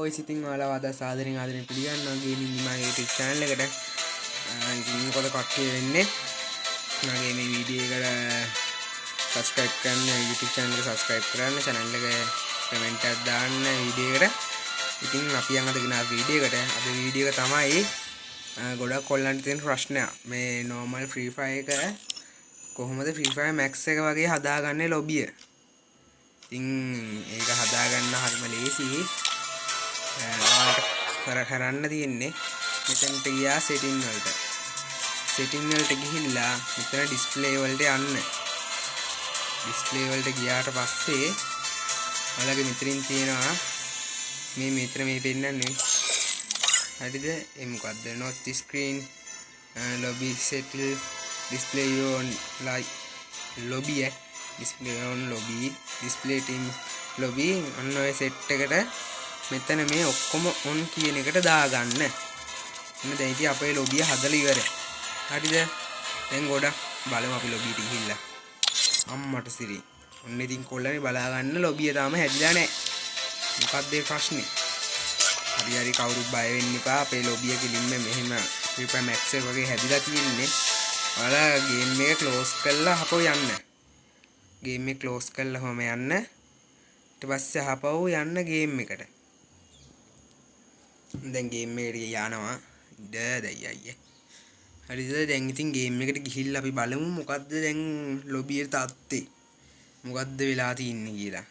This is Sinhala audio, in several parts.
බොයිස් ඉතින් ඔයාලා අද සාදරයෙන් ආදරයෙන් පිළිගන්නවා ගේමින් මගේ YouTube channel එකට. ඉතින් මොකද කට්ටිය වෙන්නේ මගේ මේ වීඩියෝ එකට subscribe කරන්න YouTube channel එක subscribe කරන්න channel එක comment එකක් දාන්න වීඩියෝ එකට. ඉතින් අපි යන් අද ගෙන වීඩියෝ එකට. අද වීඩියෝ එක තමයි ගොඩක් කොල්ලන්ට තියෙන ප්‍රශ්නයක්. මේ normal free fire එක කොහොමද free fire max එක වගේ හදාගන්නේ ලොබිය. ඉතින් ඒක හදාගන්න හරිම ලේසියි. කරන්න තියෙන්නේ මෙතනට ගියා setting වලට. setting වලට ගිහිල්ලා මෙතන display වලට යන්න. display වලට ගියාට පස්සේ ඔයාලගේ මෙතනින් තියෙනවා මේ මෙතන මේ පෙන්නන්නේ. හරිද? ඒ මොකද්ද? not screen lobby settle display on like lobby display on lobby display team lobby ඔන්න ඔය set එකට මෙතන මේ ඔක්කොම on කියන එකට දාගන්න. එන්න දැන් ඉතින් අපේ ලොබිය හදලා ඉවරයි. හරිද? දැන් ගොඩක් බලමු අපි ලොබියට ගිහිල්ලා. අම්මට සිරි. ඔන්න ඉතින් කොල්ලනේ බලා ගන්න ලොබිය තාම හැදිලා නැහැ. මොකක්ද ඒ ප්‍රශ්නේ? හරි කවුරුත් බය වෙන්න එපා. අපේ ලොබිය කිලින්ම මෙහෙම Free Fire Max එක වගේ හැදිලා තියෙන්නේ. ඔයාලා ගේම් එක ක්ලෝස් කරලා හපෝ යන්න. ගේම් එක ක්ලෝස් කරලා හොම යන්න. ඊට පස්සේ හපෝ යන්න ගේම් එකට. දැන් ගේම් එකට යනවා. දැයි අයියේ. හරිද? දැන් ඉතින් ගේම් එකට ගිහිල්ලා අපි බලමු මොකද්ද දැන් ලොබියේ තත්ත්වේ. මොකද්ද වෙලා තින්නේ කියලා.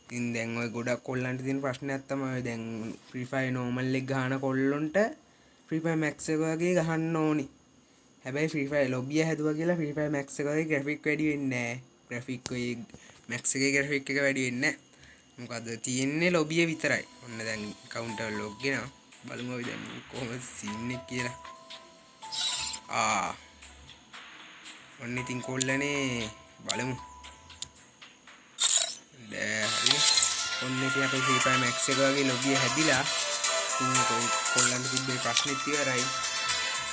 ඉතින් දැන් ඔය ගොඩක් කොල්ලන්ට තියෙන ප්‍රශ්නයක් තමයි දැන් Free Fire normal එක ගහන කොල්ලොන්ට Free Fire Max එක වගේ ගහන්න ඕනි. හැබැයි Free Fire ලොබිය හැදුවා කියලා Free Fire Max එක වගේ graphic වැඩි වෙන්නේ නැහැ. graphic ඔය Max එකේ graphic එක වැඩි වෙන්නේ නැහැ. මොකද තියෙන්නේ ලොබිය විතරයි. ඔන්න දැන් කවුන්ටර් ලොග් ගෙනවා. බලමු අපි දැන් කොහොමද සීන් එක කියලා. ඔන්න ඉතින් කොල්ලනේ බලමු. හරි. ඔන්න ඉතින් අපේ Free Fire Max එක වගේ ලොබිය හැදිලා කොල්ලන්ට තිබ්බේ ප්‍රශ්නෙත් ඉවරයි.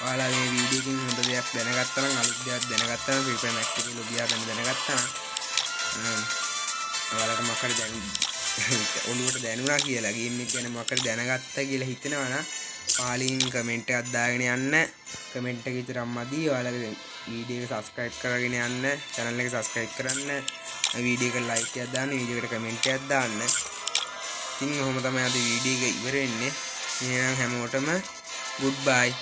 ඔයාලා මේ වීඩියෝ එකකින් හොඳ දෙයක් දැනගත්තා නම් අලුත් දෙයක් දැනගත්තා නම් Free Fire Max එකේ ලොබිය හදන්න දැනගත්තා නම් ඔයාලට මොකක් හරි දැන් ඔළුවට දැනුණා කියලා ගේම් එක ගැන මොකක් හරි දැනගත්තා කියලා හිතෙනවා නම් පාලින් කමෙන්ට් එකක් දාගෙන යන්න. කමෙන්ට් එක විතරක් මදි. ඔයාලගේ වීඩියෝ එක subscribe කරගෙන යන්න. channel එක subscribe කරන්න. වීඩියෝ එකට like එකක් දාන්න. වීඩියෝ එකට කමෙන්ට් එකක් දාන්න. ඉතින් ඔහොම තමයි අද වීඩියෝ එක ඉවර වෙන්නේ. එහෙනම් හැමෝටම goodbye.